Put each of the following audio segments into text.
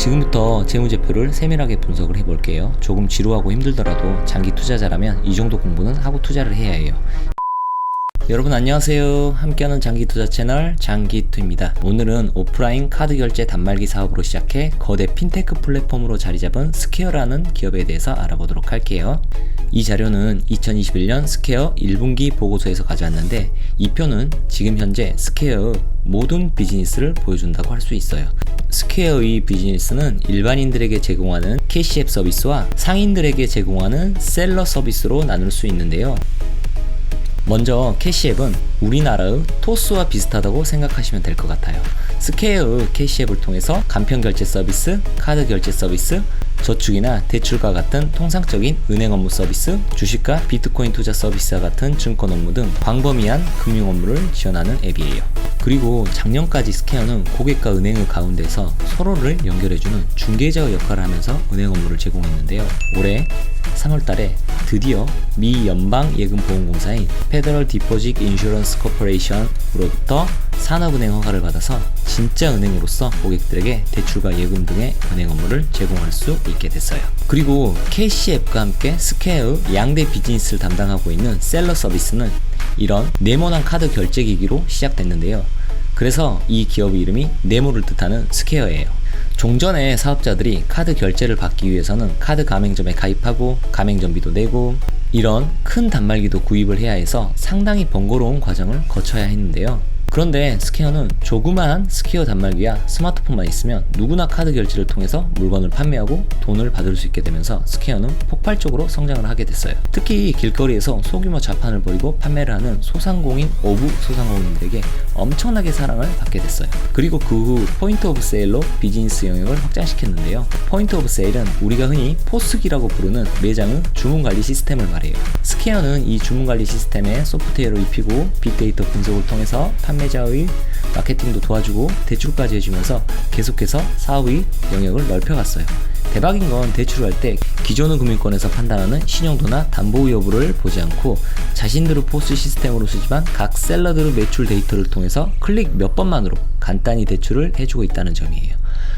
지금부터 재무제표를 세밀하게 분석을 해볼게요. 조금 지루하고 힘들더라도 장기 투자자라면 이 정도 공부는 하고 투자를 해야 해요. 여러분 안녕하세요. 함께하는 장기투자 채널 장기투입니다. 오늘은 오프라인 카드 결제 단말기 사업으로 시작해 거대 핀테크 플랫폼으로 자리잡은 스퀘어라는 기업에 대해서 알아보도록 할게요. 이 자료는 2021년 스퀘어 1분기 보고서에서 가져왔는데 이 표는 지금 현재 스퀘어의 모든 비즈니스를 보여준다고 할 수 있어요. 스퀘어의 비즈니스는 일반인들에게 제공하는 캐시앱 서비스와 상인들에게 제공하는 셀러 서비스로 나눌 수 있는데요. 먼저 캐시앱은 우리나라의 토스와 비슷하다고 생각하시면 될 것 같아요. 스퀘어의 캐시앱을 통해서 간편 결제 서비스, 카드 결제 서비스, 저축이나 대출과 같은 통상적인 은행 업무 서비스, 주식과 비트코인 투자 서비스와 같은 증권 업무 등 광범위한 금융 업무를 지원하는 앱이에요. 그리고 작년까지 스퀘어는 고객과 은행의 가운데서 서로를 연결해주는 중개자의 역할을 하면서 은행 업무를 제공했는데요. 올해 3월달에 드디어 미 연방예금보험공사인 페더럴 디포짓 인슈런스 코퍼레이션으로부터 산업은행 허가를 받아서 진짜 은행으로서 고객들에게 대출과 예금 등의 은행 업무를 제공할 수 있게 됐어요. 그리고 캐시앱과 함께 스퀘어의 양대 비즈니스를 담당하고 있는 셀러 서비스는 이런 네모난 카드 결제기기로 시작됐는데요. 그래서 이 기업의 이름이 네모를 뜻하는 스퀘어예요. 종전에 사업자들이 카드 결제를 받기 위해서는 카드 가맹점에 가입하고 가맹점비도 내고 이런 큰 단말기도 구입을 해야 해서 상당히 번거로운 과정을 거쳐야 했는데요. 그런데 스퀘어는 조그마한 스퀘어 단말기와 스마트폰만 있으면 누구나 카드 결제를 통해서 물건을 판매하고 돈을 받을 수 있게 되면서 스퀘어는 폭발적으로 성장을 하게 됐어요. 특히 길거리에서 소규모 자판을 벌이고 판매를 하는 소상공인 오브 소상공인들에게 엄청나게 사랑을 받게 됐어요. 그리고 그 후 포인트 오브 세일로 비즈니스 영역을 확장시켰는데요. 포인트 오브 세일은 우리가 흔히 포스기라고 부르는 매장의 주문관리 시스템을 말해요. 스퀘어는 이 주문관리 시스템에 소프트웨어를 입히고 빅데이터 분석을 통해서 판매자의 마케팅도 도와주고 대출까지 해주면서 계속해서 사업의 영역을 넓혀갔어요. 대박인 건 대출을 할 때 기존의 금융권에서 판단하는 신용도나 담보 여부를 보지 않고 자신들의 포스 시스템으로 쓰지만 각 셀러들의 매출 데이터를 통해서 클릭 몇 번만으로 간단히 대출을 해주고 있다는 점이에요.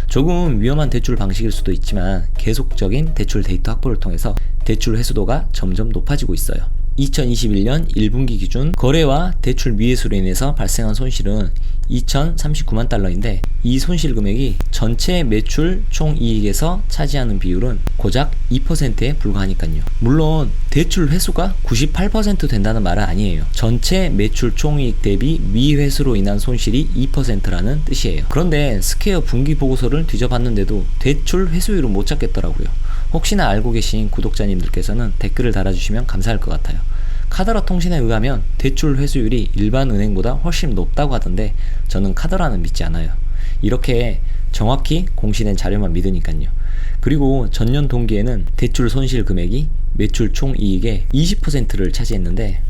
조금 위험한 대출 방식일 수도 있지만 계속적인 대출 데이터 확보를 통해서 대출 회수도가 점점 높아지고 있어요. 2021년 1분기 기준 거래와 대출 미회수로 인해서 발생한 손실은 2,039만 달러인데 이 손실 금액이 전체 매출 총이익에서 차지하는 비율은 고작 2%에 불과하니까요. 물론 대출 회수가 98% 된다는 말은 아니에요. 전체 매출 총이익 대비 미회수로 인한 손실이 2%라는 뜻이에요. 그런데 스퀘어 분기 보고서를 뒤져봤는데도 대출 회수율을 못 찾겠더라고요. 혹시나 알고 계신 구독자님들께서는 댓글을 달아주시면 감사할 것 같아요. 카더라 통신에 의하면 대출 회수율이 일반 은행보다 훨씬 높다고 하던데 저는 카더라는 믿지 않아요. 이렇게 정확히 공시된 자료만 믿으니까요. 그리고 전년 동기에는 대출 손실 금액이 매출 총이익의 20%를 차지했는데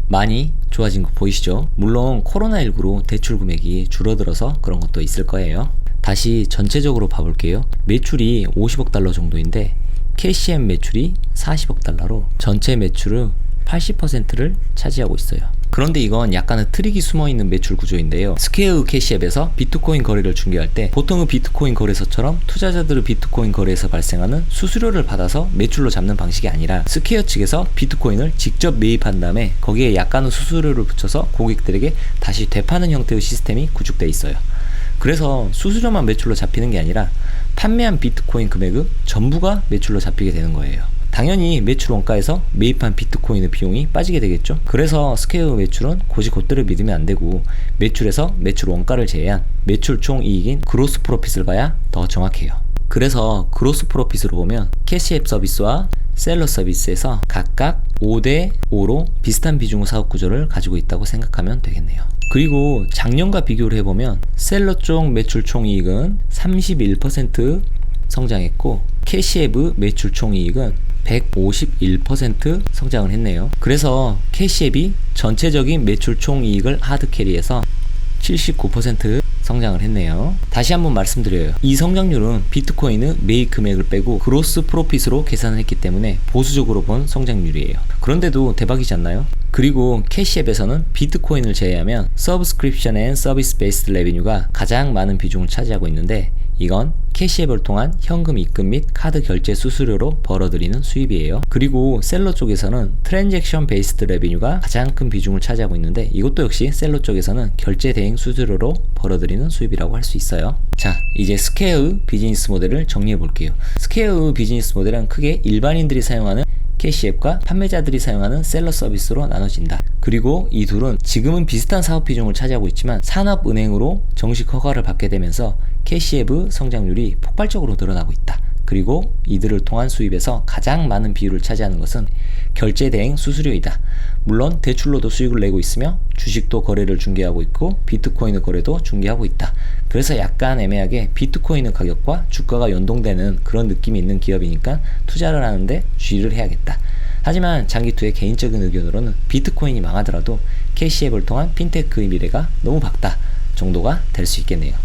많이 좋아진 거 보이시죠? 물론 코로나19로 대출 금액이 줄어들어서 그런 것도 있을 거예요. 다시 전체적으로 봐볼게요. 매출이 50억 달러 정도인데 캐시앱 매출이 40억 달러로 전체 매출의 80%를 차지하고 있어요. 그런데 이건 약간의 트릭이 숨어있는 매출 구조인데요. 스퀘어 캐시앱에서 비트코인 거래를 중개할 때 보통의 비트코인 거래소처럼 투자자들의 비트코인 거래에서 발생하는 수수료를 받아서 매출로 잡는 방식이 아니라 스퀘어 측에서 비트코인을 직접 매입한 다음에 거기에 약간의 수수료를 붙여서 고객들에게 다시 되파는 형태의 시스템이 구축되어 있어요. 그래서 수수료만 매출로 잡히는 게 아니라 판매한 비트코인 금액의 전부가 매출로 잡히게 되는 거예요. 당연히 매출 원가에서 매입한 비트코인의 비용이 빠지게 되겠죠. 그래서 스퀘어 매출은 고지곳대로 믿으면 안 되고 매출에서 매출 원가를 제외한 매출 총이익인 그로스 프로핏을 봐야 더 정확해요. 그래서 그로스 프로핏으로 보면 캐시앱 서비스와 셀러 서비스에서 각각 5대5로 비슷한 비중의 사업 구조를 가지고 있다고 생각하면 되겠네요. 그리고 작년과 비교를 해보면 셀러 쪽 매출 총이익은 31% 성장했고 캐시앱의 매출 총이익은 151% 성장을 했네요. 그래서 캐시앱이 전체적인 매출 총이익을 하드캐리해서 79% 성장을 했네요. 다시 한번 말씀드려요. 이 성장률은 비트코인의 매입 금액을 빼고 그로스 프로핏으로 계산을 했기 때문에 보수적으로 본 성장률이에요. 그런데도 대박이지 않나요? 그리고 캐시앱에서는 비트코인을 제외하면 Subscription and Service Based Revenue가 가장 많은 비중을 차지하고 있는데, 이건 캐시앱을 통한 현금 입금 및 카드 결제 수수료로 벌어들이는 수입이에요. 그리고 셀러 쪽에서는 트랜잭션 베이스드 레비뉴가 가장 큰 비중을 차지하고 있는데, 이것도 역시 셀러 쪽에서는 결제 대행 수수료로 벌어들이는 수입이라고 할 수 있어요. 자, 이제 스퀘어의 비즈니스 모델을 정리해 볼게요. 스퀘어의 비즈니스 모델은 크게 일반인들이 사용하는 캐시앱과 판매자들이 사용하는 셀러 서비스로 나눠진다. 그리고 이 둘은 지금은 비슷한 사업 비중을 차지하고 있지만 산업은행으로 정식 허가를 받게 되면서 캐시앱의 성장률이 폭발적으로 늘어나고 있다. 그리고 이들을 통한 수입에서 가장 많은 비율을 차지하는 것은 결제 대행 수수료이다. 물론 대출로도 수익을 내고 있으며 주식도 거래를 중개하고 있고 비트코인의 거래도 중개하고 있다. 그래서 약간 애매하게 비트코인의 가격과 주가가 연동되는 그런 느낌이 있는 기업이니까 투자를 하는데 주의를 해야겠다. 하지만 장기투의 개인적인 의견으로는 비트코인이 망하더라도 캐시앱을 통한 핀테크의 미래가 너무 밝다 정도가 될 수 있겠네요.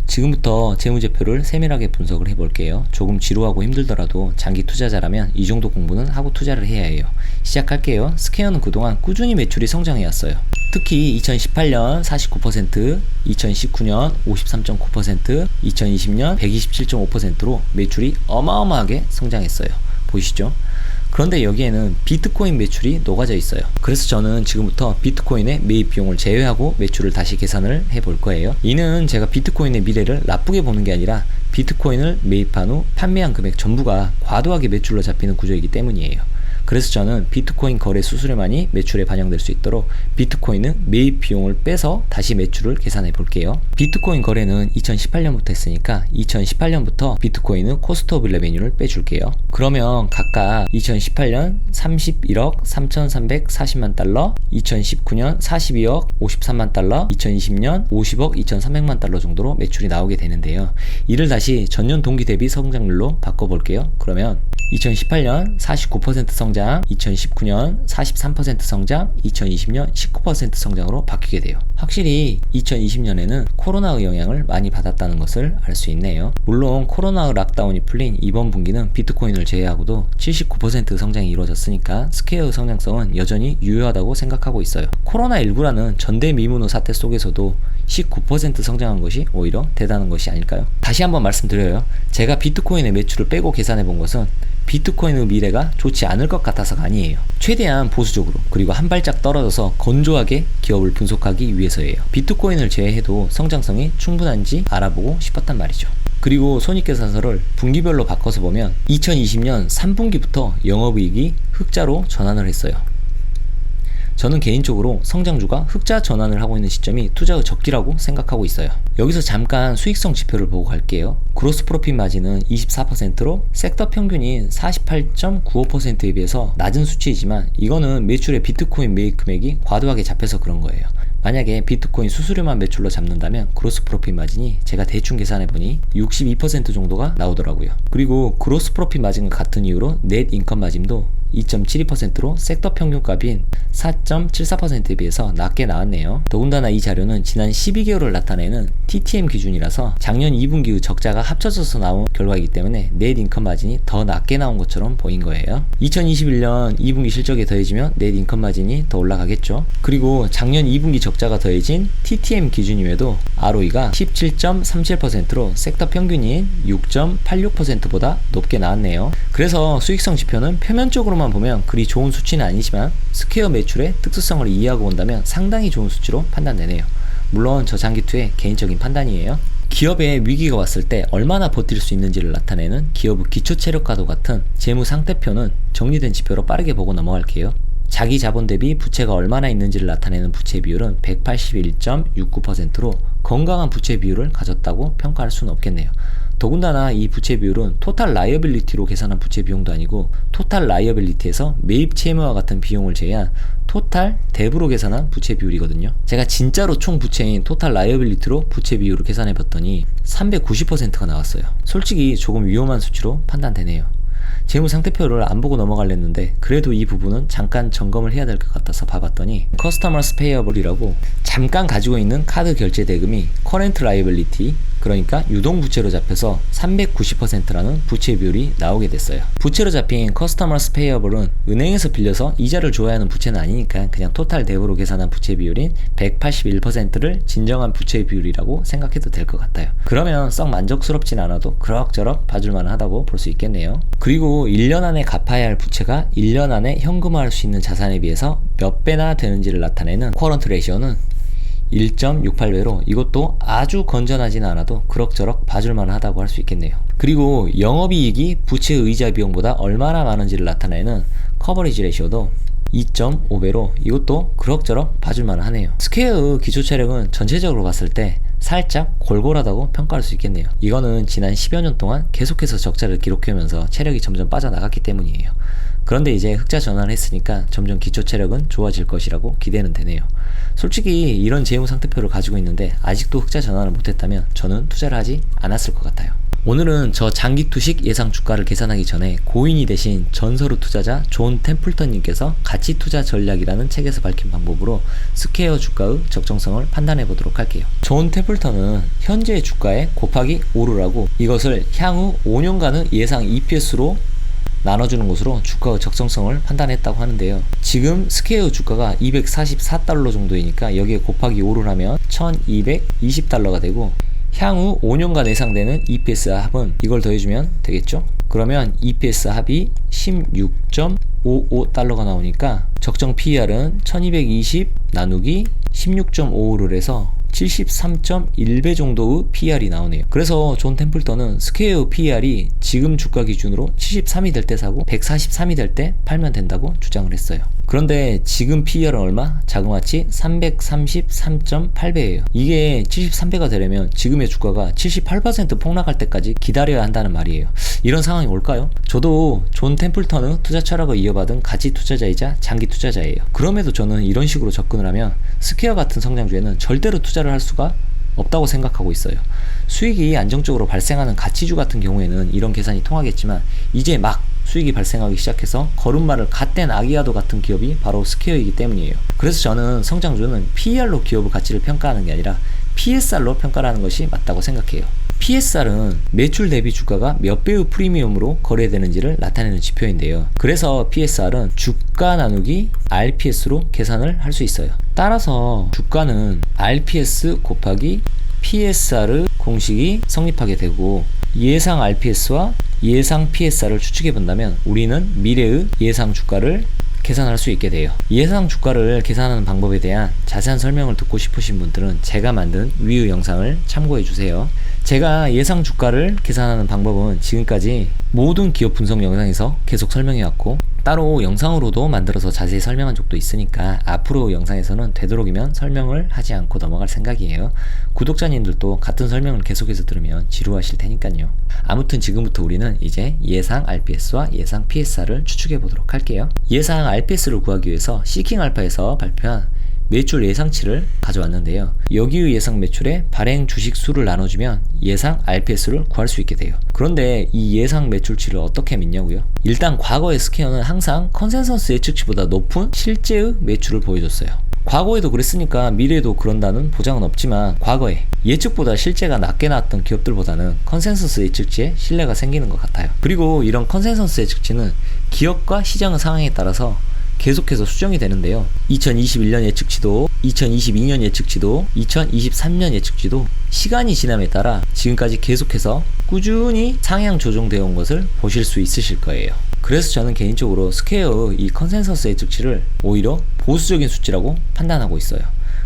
지금부터 재무제표를 세밀하게 분석을 해볼게요. 조금 지루하고 힘들더라도 장기 투자자라면 이 정도 공부는 하고 투자를 해야 해요. 시작할게요. 스퀘어는 그동안 꾸준히 매출이 성장해왔어요. 특히 2018년 49%, 2019년 53.9%, 2020년 127.5%로 매출이 어마어마하게 성장했어요. 보이시죠? 그런데 여기에는 비트코인 매출이 녹아져 있어요. 그래서 저는 지금부터 비트코인의 매입 비용을 제외하고 매출을 다시 계산을 해볼 거예요. 이는 제가 비트코인의 미래를 나쁘게 보는 게 아니라 비트코인을 매입한 후 판매한 금액 전부가 과도하게 매출로 잡히는 구조이기 때문이에요. 그래서 저는 비트코인 거래 수수료만이 매출에 반영될 수 있도록 비트코인은 매입 비용을 빼서 다시 매출을 계산해 볼게요. 비트코인 거래는 2018년부터 했으니까 2018년부터 비트코인은 코스트 오브 레베뉴를 빼줄게요. 그러면 각각 2018년 31억 3,340만 달러, 2019년 42억 53만 달러, 2020년 50억 2,300만 달러 정도로 매출이 나오게 되는데요. 이를 다시 전년 동기 대비 성장률로 바꿔볼게요. 그러면 2018년 49% 성장, 2019년 43% 성장, 2020년 19% 성장으로 바뀌게 돼요. 확실히 2020년에는 코로나의 영향을 많이 받았다는 것을 알 수 있네요. 물론 코로나의 락다운이 풀린 이번 분기는 비트코인을 제외하고도 79% 성장이 이루어졌으니까 스퀘어의 성장성은 여전히 유효하다고 생각하고 있어요. 코로나19라는 전대미문의 사태 속에서도 19% 성장한 것이 오히려 대단한 것이 아닐까요? 다시 한번 말씀드려요. 제가 비트코인의 매출을 빼고 계산해 본 것은 비트코인의 미래가 좋지 않을 것 같아서가 아니에요. 최대한 보수적으로 그리고 한 발짝 떨어져서 건조하게 기업을 분석하기 위해서예요. 비트코인을 제외해도 성장성이 충분한지 알아보고 싶었단 말이죠. 그리고 손익계산서를 분기별로 바꿔서 보면 2020년 3분기부터 영업이익이 흑자로 전환을 했어요. 저는 개인적으로 성장주가 흑자 전환을 하고 있는 시점이 투자의 적기라고 생각하고 있어요. 여기서 잠깐 수익성 지표를 보고 갈게요. 그로스 프로핏 마진은 24%로 섹터 평균인 48.95%에 비해서 낮은 수치이지만 이거는 매출의 비트코인 매입 금액이 과도하게 잡혀서 그런 거예요. 만약에 비트코인 수수료만 매출로 잡는다면 그로스 프로핏 마진이 제가 대충 계산해보니 62% 정도가 나오더라고요. 그리고 그로스 프로핏 마진과 같은 이유로 넷 인컴 마진도 2.72%로 섹터 평균값인 4.74%에 비해서 낮게 나왔네요. 더군다나 이 자료는 지난 12개월을 나타내는 TTM 기준이라서 작년 2분기의 적자가 합쳐져서 나온 결과이기 때문에 넷 인컴 마진이 더 낮게 나온 것처럼 보인 거예요. 2021년 2분기 실적에 더해지면 넷 인컴 마진이 더 올라가겠죠. 그리고 작년 2분기 적자가 더해진 TTM 기준임에도 ROE가 17.37%로 섹터 평균인 6.86%보다 높게 나왔네요. 그래서 수익성 지표는 표면적으로만 보면 그리 좋은 수치는 아니지만 스퀘어 매출의 특수성을 이해하고 본다면 상당히 좋은 수치로 판단되네요. 물론 저 장기투의 개인적인 판단이에요. 기업에 위기가 왔을 때 얼마나 버틸 수 있는지를 나타내는 기업의 기초체력과도 같은 재무 상태표는 정리된 지표로 빠르게 보고 넘어갈게요. 자기 자본 대비 부채가 얼마나 있는지를 나타내는 부채 비율은 181.69%로 건강한 부채 비율을 가졌다고 평가할 수는 없겠네요. 더군다나 이 부채 비율은 토탈 라이어빌리티로 계산한 부채 비용도 아니고 토탈 라이어빌리티에서 매입 채무와 같은 비용을 제외한 토탈 뎁으로 계산한 부채 비율이거든요. 제가 진짜로 총 부채인 토탈 라이어빌리티로 부채 비율을 계산해 봤더니 390%가 나왔어요. 솔직히 조금 위험한 수치로 판단되네요. 재무 상태표를 안 보고 넘어갈랬는데 그래도 이 부분은 잠깐 점검을 해야 될 것 같아서 봐봤더니 Customers Payable이라고 잠깐 가지고 있는 카드 결제 대금이 Current Liability, 그러니까 유동부채로 잡혀서 390%라는 부채 비율이 나오게 됐어요. 부채로 잡힌 커스터머스 페이어블은 은행에서 빌려서 이자를 줘야 하는 부채는 아니니까 그냥 토탈 뎁으로 계산한 부채 비율인 181%를 진정한 부채 비율이라고 생각해도 될 것 같아요. 그러면 썩 만족스럽진 않아도 그럭저럭 봐줄만 하다고 볼 수 있겠네요. 그리고 1년 안에 갚아야 할 부채가 1년 안에 현금화할 수 있는 자산에 비해서 몇 배나 되는지를 나타내는 쿼런트 레이시오는 1.68배로 이것도 아주 건전하지는 않아도 그럭저럭 봐줄만 하다고 할 수 있겠네요. 그리고 영업이익이 부채 의자 비용보다 얼마나 많은지를 나타내는 커버리지 레이시오도 2.5배로 이것도 그럭저럭 봐줄만 하네요. 스퀘어 기초 체력은 전체적으로 봤을 때 살짝 골골하다고 평가할 수 있겠네요. 이거는 지난 10여 년 동안 계속해서 적자를 기록해오면서 체력이 점점 빠져나갔기 때문이에요. 그런데 이제 흑자 전환을 했으니까 점점 기초 체력은 좋아질 것이라고 기대는 되네요. 솔직히 이런 재무 상태표를 가지고 있는데 아직도 흑자 전환을 못했다면 저는 투자를 하지 않았을 것 같아요. 오늘은 저 장기 투식 예상 주가를 계산하기 전에 고인이 되신 전설의 투자자 존 템플턴님께서 가치 투자 전략이라는 책에서 밝힌 방법으로 스퀘어 주가의 적정성을 판단해 보도록 할게요. 존 템플턴은 현재의 주가에 곱하기 5를 하고 이것을 향후 5년간의 예상 EPS로 나눠주는 것으로 주가의 적정성을 판단했다고 하는데요. 지금 스퀘어 주가가 244달러 정도이니까 여기에 곱하기 5를 하면 1220달러가 되고 향후 5년간 예상되는 EPS 합은 이걸 더해주면 되겠죠. 그러면 EPS 합이 16.55달러가 나오니까 적정 PER은 1220 나누기 16.55를 해서 73.1배 정도의 PER이 나오네요. 그래서 존 템플턴은 스퀘어 PER이 지금 주가 기준으로 73이 될 때 사고 143이 될 때 팔면 된다고 주장을 했어요. 그런데 지금 PER은 얼마? 자그마치 333.8배예요. 이게 73배가 되려면 지금의 주가가 78% 폭락할 때까지 기다려야 한다는 말이에요. 이런 상황이 올까요? 저도 존 템플턴의 투자 철학을 이어받은 가치 투자자이자 장기 투자자예요. 그럼에도 저는 이런 식으로 접근을 하면 스퀘어 같은 성장주에는 절대로 투자를 할 수가 없다고 생각하고 있어요. 수익이 안정적으로 발생하는 가치주 같은 경우에는 이런 계산이 통하겠지만 이제 막 수익이 발생하기 시작해서 걸음마를 갓댄 아기야도 같은 기업이 바로 스퀘어이기 때문이에요. 그래서 저는 성장주는 PER로 기업의 가치를 평가하는 게 아니라 PSR로 평가를 하는 것이 맞다고 생각해요. PSR은 매출 대비 주가가 몇 배의 프리미엄으로 거래되는지를 나타내는 지표인데요. 그래서 PSR은 주가 나누기 RPS로 계산을 할 수 있어요. 따라서 주가는 RPS 곱하기 PSR 공식이 성립하게 되고 예상 RPS와 예상 PSR을 추측해 본다면 우리는 미래의 예상 주가를 계산할 수 있게 돼요. 예상 주가를 계산하는 방법에 대한 자세한 설명을 듣고 싶으신 분들은 제가 만든 위의 영상을 참고해 주세요. 제가 예상 주가를 계산하는 방법은 지금까지 모든 기업 분석 영상에서 계속 설명해 왔고 따로 영상으로도 만들어서 자세히 설명한 적도 있으니까 앞으로 영상에서는 되도록이면 설명을 하지 않고 넘어갈 생각이에요. 구독자님들도 같은 설명을 계속해서 들으면 지루하실 테니까요. 아무튼 지금부터 우리는 이제 예상 RPS와 예상 PSR을 추측해 보도록 할게요. 예상 RPS를 구하기 위해서 시킹알파에서 발표한 매출 예상치를 가져왔는데요. 여기의 예상 매출에 발행 주식 수를 나눠주면 예상 RPS를 구할 수 있게 돼요. 그런데 이 예상 매출치를 어떻게 믿냐고요? 일단 과거의 스퀘어는 항상 컨센서스 예측치보다 높은 실제의 매출을 보여줬어요. 과거에도 그랬으니까 미래에도 그런다는 보장은 없지만 과거에 예측보다 실제가 낮게 나왔던 기업들보다는 컨센서스 예측치에 신뢰가 생기는 것 같아요. 그리고 이런 컨센서스 예측치는 기업과 시장의 상황에 따라서 계속해서 수정이 되는데요. 2021년 예측치도, 2022년 예측치도, 2023년 예측치도 시간이 지남에 따라 지금까지 계속해서 꾸준히 상향 조정되어 온 것을 보실 수 있으실 거예요. 그래서 저는 개인적으로 스퀘어의 이 컨센서스 예측치를 오히려 보수적인 수치라고 판단하고 있어요.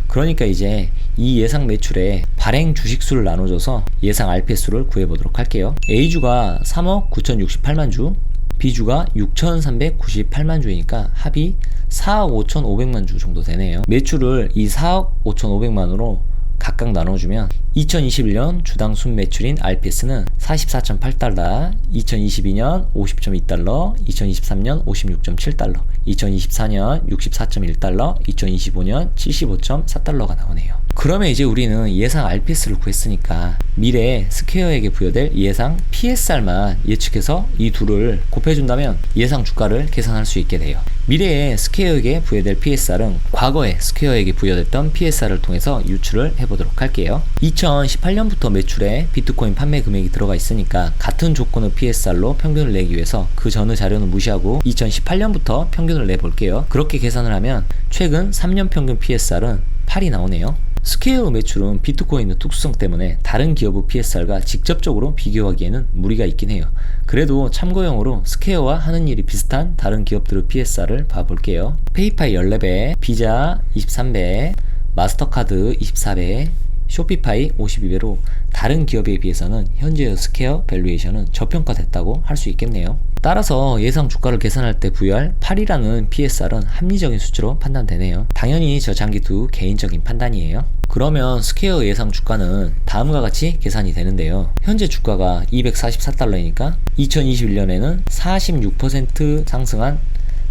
그러니까 이제 이 예상 매출에 발행 주식수를 나눠줘서 예상 RPS를 구해보도록 할게요. A주가 3억 9,068만 주, B주가 6,398만 주이니까 합이 4억 5,500만 주 정도 되네요. 매출을 이 4억 5,500만으로 각각 나눠주면 2021년 주당 순매출인 RPS는 44.8달러, 2022년 50.2달러, 2023년 56.7달러, 2024년 64.1달러, 2025년 75.4달러가 나오네요. 그러면 이제 우리는 예상 RPS를 구했으니까 미래에 스퀘어에게 부여될 예상 PSR만 예측해서 이 둘을 곱해준다면 예상 주가를 계산할 수 있게 돼요. 미래에 스퀘어에게 부여될 PSR은 과거에 스퀘어에게 부여됐던 PSR을 통해서 유출을 해보도록 할게요. 2018년부터 매출에 비트코인 판매 금액이 들어가 있으니까 같은 조건의 PSR로 평균을 내기 위해서 그 전의 자료는 무시하고 2018년부터 평균을 내볼게요. 그렇게 계산을 하면 최근 3년 평균 PSR은 8이 나오네요. 스퀘어 매출은 비트코인의 특수성 때문에 다른 기업의 PSR과 직접적으로 비교하기에는 무리가 있긴 해요. 그래도 참고용으로 스퀘어와 하는 일이 비슷한 다른 기업들의 PSR을 봐볼게요. 페이팔 14배, 비자 23배, 마스터카드 24배, 쇼피파이 52배로 다른 기업에 비해서는 현재의 스퀘어 밸류에이션은 저평가됐다고 할 수 있겠네요. 따라서 예상 주가를 계산할 때 부여할 8이라는 PSR은 합리적인 수치로 판단되네요. 당연히 저장기도 개인적인 판단이에요. 그러면 스퀘어 예상 주가는 다음과 같이 계산이 되는데요. 현재 주가가 244달러이니까 2021년에는 46% 상승한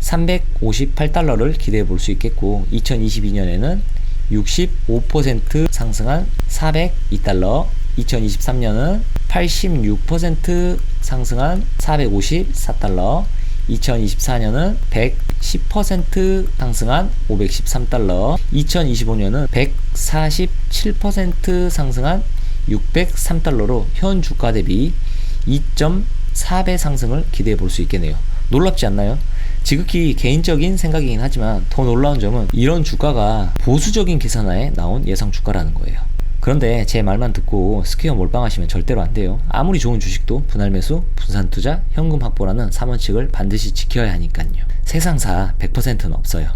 358달러를 기대해 볼 수 있겠고, 2022년에는 65% 상승한 402달러, 2023년은 86% 상승한 454달러, 2024년은 110% 상승한 513달러, 2025년은 147% 상승한 603달러로 현 주가 대비 2.4배 상승을 기대해 볼 수 있겠네요. 놀랍지 않나요? 지극히 개인적인 생각이긴 하지만 더 놀라운 점은 이런 주가가 보수적인 계산하에 나온 예상 주가라는 거예요. 그런데 제 말만 듣고 스퀘어 몰빵하시면 절대로 안 돼요. 아무리 좋은 주식도 분할 매수, 분산 투자, 현금 확보라는 3원칙을 반드시 지켜야 하니까요. 세상사 100%는 없어요.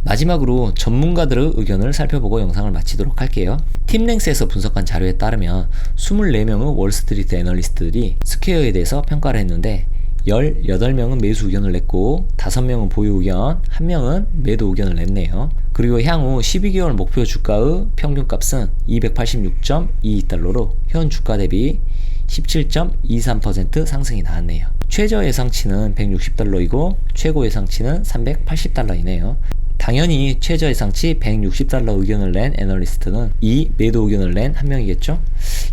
마지막으로 전문가들의 의견을 살펴보고 영상을 마치도록 할게요. 팀랭스에서 분석한 자료에 따르면 24명의 월스트리트 애널리스트들이 스퀘어에 대해서 평가를 했는데 18명은 매수 의견을 냈고 5명은 보유 의견, 1명은 매도 의견을 냈네요. 그리고 향후 12개월 목표 주가의 평균값은 286.22달러로 현 주가 대비 17.23% 상승이 나왔네요. 최저 예상치는 160달러이고 최고 예상치는 380달러이네요. 당연히 최저 예상치 160달러 의견을 낸 애널리스트는 이 매도 의견을 낸 한 명이겠죠?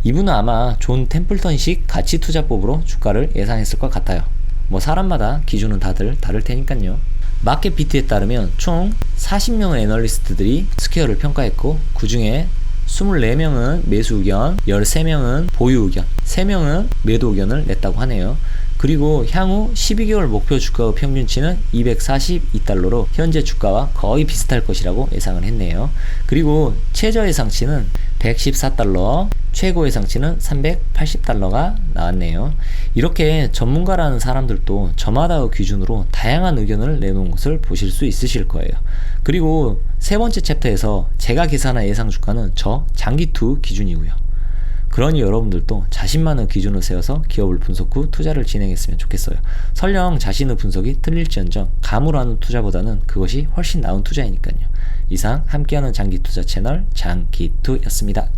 이분은 아마 존 템플턴식 가치 투자법으로 주가를 예상했을 것 같아요. 뭐 사람마다 기준은 다들 다를 테니까요. 마켓비트에 따르면 총 40명의 애널리스트들이 스퀘어를 평가했고, 그 중에 24명은 매수 의견, 13명은 보유 의견, 3명은 매도 의견을 냈다고 하네요. 그리고 향후 12개월 목표 주가의 평균치는 242달러로 현재 주가와 거의 비슷할 것이라고 예상을 했네요. 그리고 최저 예상치는 114달러, 최고 예상치는 380달러가 나왔네요. 이렇게 전문가라는 사람들도 저마다의 기준으로 다양한 의견을 내놓은 것을 보실 수 있으실 거예요. 그리고 세 번째 챕터에서 제가 계산한 예상 주가는 저 장기2 기준이고요. 그러니 여러분들도 자신만의 기준을 세워서 기업을 분석 후 투자를 진행했으면 좋겠어요. 설령 자신의 분석이 틀릴지언정 감으로 하는 투자보다는 그것이 훨씬 나은 투자이니까요. 이상 함께하는 장기투자 채널 장기투였습니다.